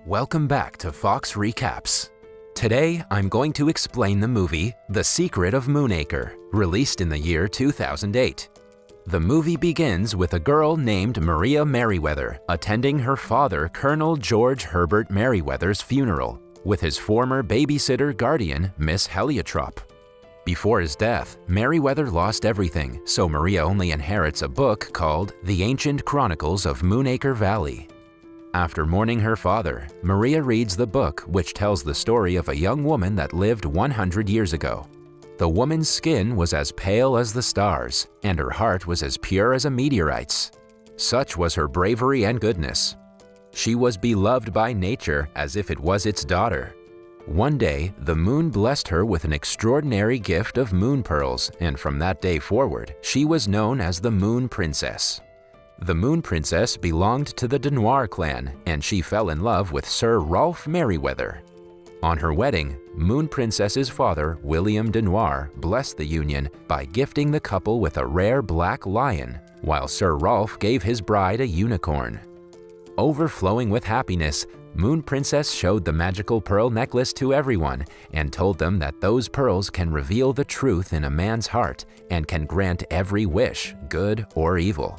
Welcome back to Fox Recaps. Today, I'm going to explain the movie The Secret of Moonacre, released in the year 2008. The movie begins with a girl named Maria Merriweather attending her father, Colonel George Herbert Merriweather's funeral, with his former babysitter guardian, Miss Heliotrop. Before his death, Merriweather lost everything, so Maria only inherits a book called The Ancient Chronicles of Moonacre Valley. After mourning her father, Maria reads the book, which tells the story of a young woman that lived 100 years ago. The woman's skin was as pale as the stars, and her heart was as pure as a meteorite's. Such was her bravery and goodness. She was beloved by nature as if it was its daughter. One day, the moon blessed her with an extraordinary gift of moon pearls, and from that day forward, she was known as the Moon Princess. The Moon Princess belonged to the Dunoir clan, and she fell in love with Sir Rolfe Merriweather. On her wedding, Moon Princess's father, William Dunoir, blessed the union by gifting the couple with a rare black lion, while Sir Rolfe gave his bride a unicorn. Overflowing with happiness, Moon Princess showed the magical pearl necklace to everyone and told them that those pearls can reveal the truth in a man's heart and can grant every wish, good or evil.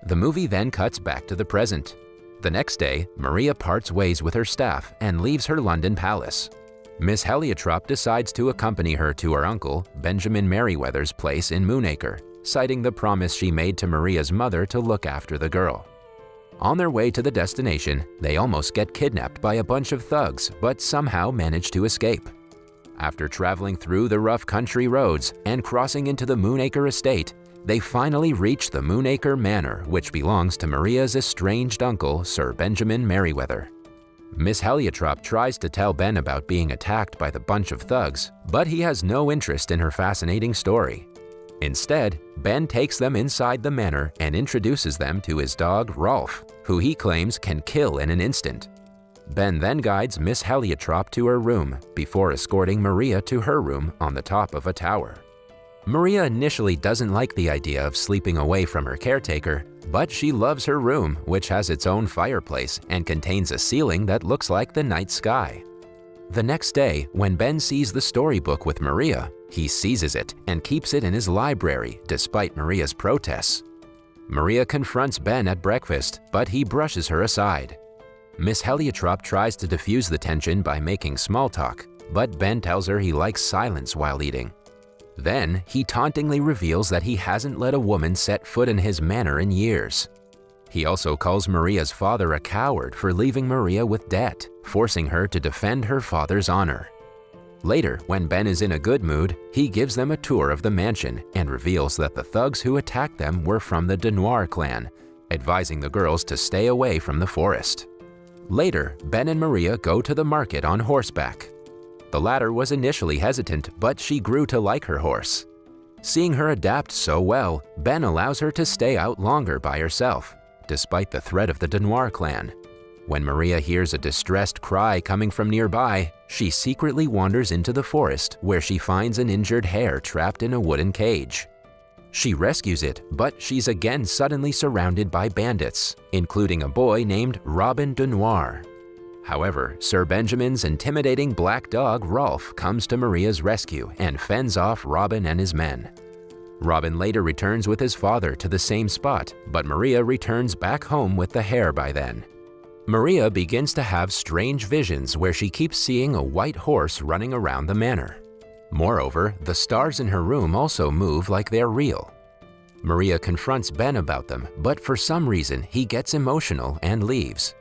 The movie then cuts back to the present. The next day, Maria parts ways with her staff and leaves her London palace. Miss Heliotrop decides to accompany her to her uncle, Benjamin Merriweather's place in Moonacre, citing the promise she made to Maria's mother to look after the girl. On their way to the destination, they almost get kidnapped by a bunch of thugs, but somehow manage to escape. After traveling through the rough country roads and crossing into the Moonacre estate, they finally reach the Moonacre Manor, which belongs to Maria's estranged uncle, Sir Benjamin Merriweather. Miss Heliotrop tries to tell Ben about being attacked by the bunch of thugs, but he has no interest in her fascinating story. Instead, Ben takes them inside the manor and introduces them to his dog, Rolfe, who he claims can kill in an instant. Ben then guides Miss Heliotrop to her room before escorting Maria to her room on the top of a tower. Maria initially doesn't like the idea of sleeping away from her caretaker, but she loves her room, which has its own fireplace and contains a ceiling that looks like the night sky. The next day, when Ben sees the storybook with Maria, he seizes it and keeps it in his library despite Maria's protests. Maria confronts Ben at breakfast, but he brushes her aside. Miss Heliotrop tries to diffuse the tension by making small talk, but Ben tells her he likes silence while eating. Then, he tauntingly reveals that he hasn't let a woman set foot in his manor in years. He also calls Maria's father a coward for leaving Maria with debt, forcing her to defend her father's honor. Later, when Ben is in a good mood, he gives them a tour of the mansion and reveals that the thugs who attacked them were from the Dunoir clan, advising the girls to stay away from the forest. Later, Ben and Maria go to the market on horseback. The latter was initially hesitant, but she grew to like her horse. Seeing her adapt so well, Ben allows her to stay out longer by herself, despite the threat of the Dunoir clan. When Maria hears a distressed cry coming from nearby, she secretly wanders into the forest where she finds an injured hare trapped in a wooden cage. She rescues it, but she's again suddenly surrounded by bandits, including a boy named Robin Dunoir. However, Sir Benjamin's intimidating black dog Rolfe comes to Maria's rescue and fends off Robin and his men. Robin later returns with his father to the same spot, but Maria returns back home with the hare by then. Maria begins to have strange visions where she keeps seeing a white horse running around the manor. Moreover, the stars in her room also move like they're real. Maria confronts Ben about them, but for some reason he gets emotional and leaves.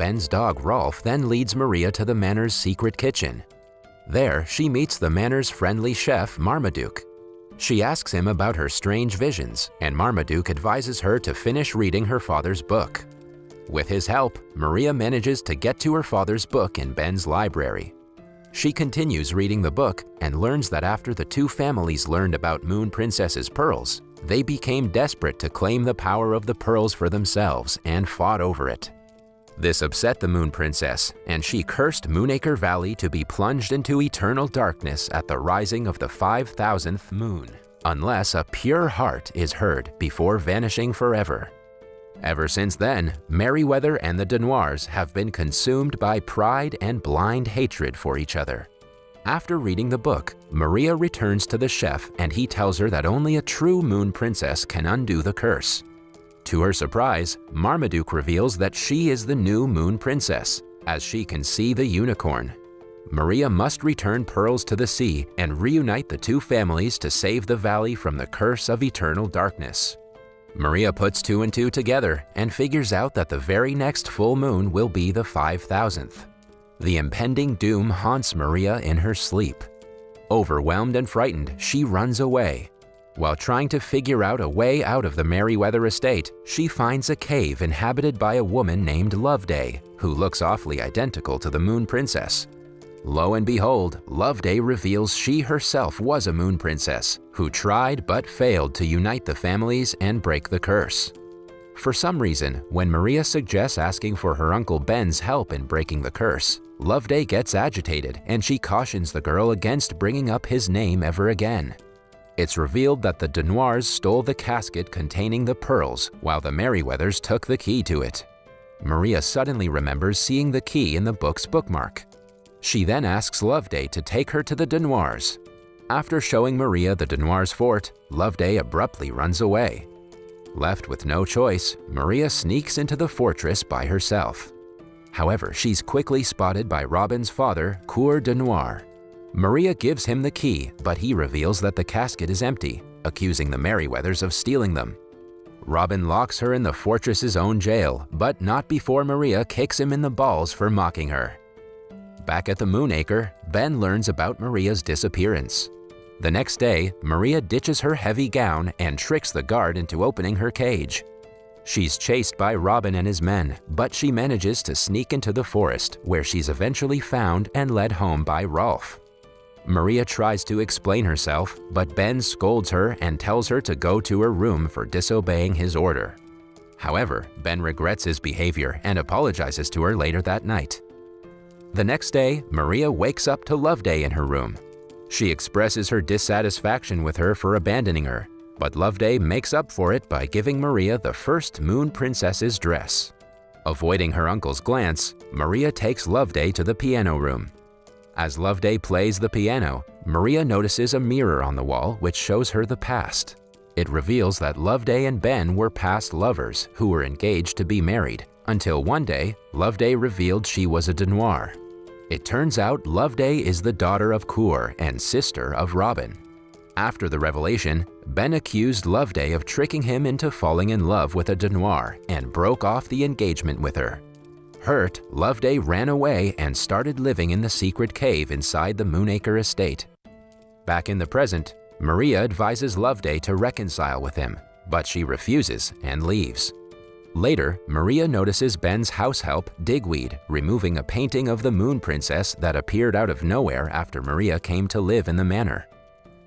Ben's dog Rolfe then leads Maria to the manor's secret kitchen. There, she meets the manor's friendly chef, Marmaduke. She asks him about her strange visions, and Marmaduke advises her to finish reading her father's book. With his help, Maria manages to get to her father's book in Ben's library. She continues reading the book and learns that after the two families learned about Moon Princess's pearls, they became desperate to claim the power of the pearls for themselves and fought over it. This upset the Moon Princess, and she cursed Moonacre Valley to be plunged into eternal darkness at the rising of the 5,000th moon, unless a pure heart is heard before vanishing forever. Ever since then, Merryweather and the Denoirs have been consumed by pride and blind hatred for each other. After reading the book, Maria returns to the chef and he tells her that only a true moon princess can undo the curse. To her surprise, Marmaduke reveals that she is the new moon princess, as she can see the unicorn. Maria must return pearls to the sea and reunite the two families to save the valley from the curse of eternal darkness. Maria puts two and two together and figures out that the very next full moon will be the 5,000th. The impending doom haunts Maria in her sleep. Overwhelmed and frightened, she runs away. While trying to figure out a way out of the Merryweather estate, she finds a cave inhabited by a woman named Loveday, who looks awfully identical to the Moon Princess. Lo and behold, Loveday reveals she herself was a moon princess who tried but failed to unite the families and break the curse. For some reason, when Maria suggests asking for her Uncle Ben's help in breaking the curse, Loveday gets agitated and she cautions the girl against bringing up his name ever again. It's revealed that the Denoirs stole the casket containing the pearls while the Merryweathers took the key to it. Maria suddenly remembers seeing the key in the book's bookmark. She then asks Loveday to take her to the Denoirs. After showing Maria the Denoirs' fort, Loveday abruptly runs away. Left with no choice, Maria sneaks into the fortress by herself. However, she's quickly spotted by Robin's father, Coeur de Noir. Maria gives him the key, but he reveals that the casket is empty, accusing the Merryweathers of stealing them. Robin locks her in the fortress's own jail, but not before Maria kicks him in the balls for mocking her. Back at the Moonacre, Ben learns about Maria's disappearance. The next day, Maria ditches her heavy gown and tricks the guard into opening her cage. She's chased by Robin and his men, but she manages to sneak into the forest, where she's eventually found and led home by Rolf. Maria tries to explain herself, but Ben scolds her and tells her to go to her room for disobeying his order. However, Ben regrets his behavior and apologizes to her later that night. The next day, Maria wakes up to Loveday in her room. She expresses her dissatisfaction with her for abandoning her, but Loveday makes up for it by giving Maria the first Moon Princess's dress. Avoiding her uncle's glance, Maria takes Loveday to the piano room. As Loveday plays the piano, Maria notices a mirror on the wall which shows her the past. It reveals that Loveday and Ben were past lovers who were engaged to be married, until one day, Loveday revealed she was a Denoir. It turns out Loveday is the daughter of Coeur and sister of Robin. After the revelation, Ben accused Loveday of tricking him into falling in love with a Denoir and broke off the engagement with her. Hurt, Loveday ran away and started living in the secret cave inside the Moonacre estate. Back in the present, Maria advises Loveday to reconcile with him, but she refuses and leaves. Later, Maria notices Ben's house help, Digweed, removing a painting of the Moon Princess that appeared out of nowhere after Maria came to live in the manor.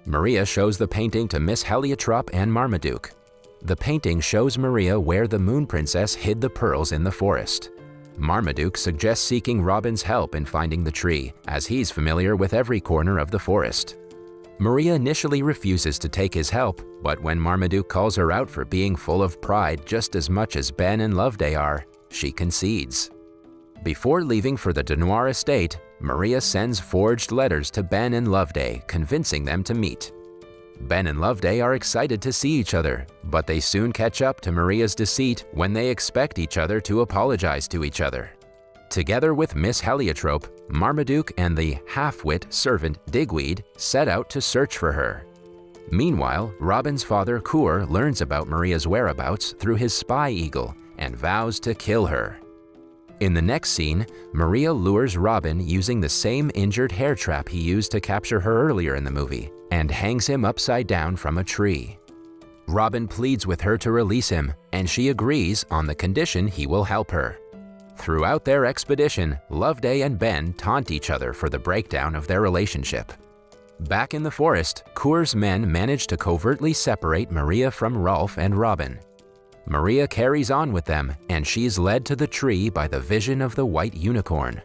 Maria shows the painting to Miss Heliotrope and Marmaduke. The painting shows Maria where the Moon Princess hid the pearls in the forest. Marmaduke suggests seeking Robin's help in finding the tree, as he's familiar with every corner of the forest. Maria initially refuses to take his help, but when Marmaduke calls her out for being full of pride just as much as Ben and Loveday are, she concedes. Before leaving for the Denoir estate, Maria sends forged letters to Ben and Loveday, convincing them to meet. Ben and Loveday are excited to see each other, but they soon catch up to Maria's deceit when they expect each other to apologize to each other. Together with Miss Heliotrope, Marmaduke and the half-wit servant Digweed set out to search for her. Meanwhile, Robin's father Coeur learns about Maria's whereabouts through his spy eagle and vows to kill her. In the next scene, Maria lures Robin using the same injured hair trap he used to capture her earlier in the movie and hangs him upside down from a tree. Robin pleads with her to release him, and she agrees on the condition he will help her. Throughout their expedition, Loveday and Ben taunt each other for the breakdown of their relationship. Back in the forest, Coeur's men manage to covertly separate Maria from Rolf and Robin. Maria carries on with them, and she's led to the tree by the vision of the white unicorn.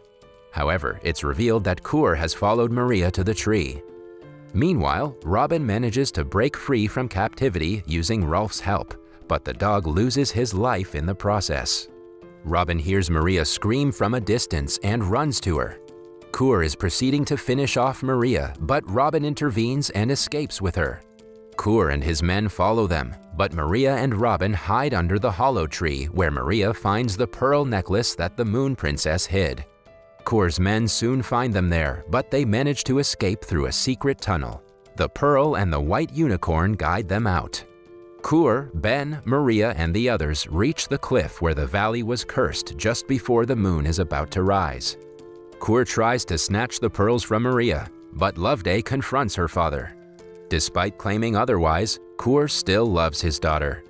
However, it's revealed that Coeur has followed Maria to the tree. Meanwhile, Robin manages to break free from captivity using Rolf's help, but the dog loses his life in the process. Robin hears Maria scream from a distance and runs to her. Coeur is proceeding to finish off Maria, but Robin intervenes and escapes with her. Coeur and his men follow them, but Maria and Robin hide under the hollow tree where Maria finds the pearl necklace that the Moon Princess hid. Coeur's men soon find them there, but they manage to escape through a secret tunnel. The pearl and the white unicorn guide them out. Coeur, Ben, Maria, and the others reach the cliff where the valley was cursed just before the moon is about to rise. Coeur tries to snatch the pearls from Maria, but Loveday confronts her father. Despite claiming otherwise, Coeur still loves his daughter.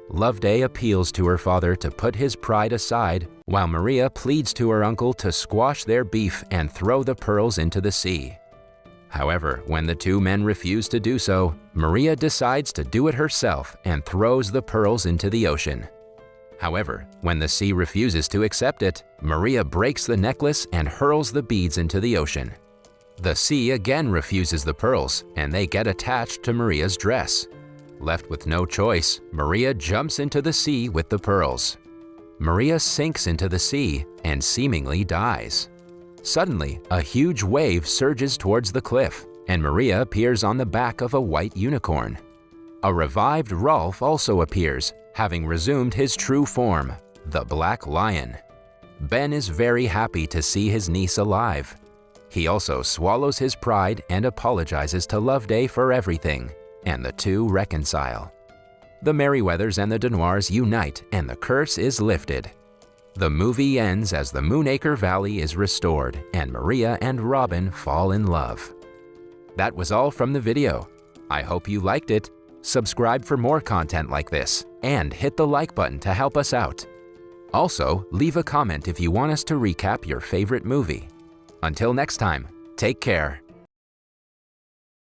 Loveday appeals to her father to put his pride aside, while Maria pleads to her uncle to squash their beef and throw the pearls into the sea. However, when the two men refuse to do so, Maria decides to do it herself and throws the pearls into the ocean. However, when the sea refuses to accept it, Maria breaks the necklace and hurls the beads into the ocean. The sea again refuses the pearls, and they get attached to Maria's dress. Left with no choice, Maria jumps into the sea with the pearls. Maria sinks into the sea and seemingly dies. Suddenly, a huge wave surges towards the cliff, and Maria appears on the back of a white unicorn. A revived Rolf also appears, having resumed his true form, the Black Lion. Ben is very happy to see his niece alive. He also swallows his pride and apologizes to Loveday for everything, and the two reconcile. The Merryweathers and the Denoirs unite and the curse is lifted. The movie ends as the Moonacre Valley is restored and Maria and Robin fall in love. That was all from the video. I hope you liked it. Subscribe for more content like this and hit the like button to help us out. Also, leave a comment if you want us to recap your favorite movie. Until next time, take care.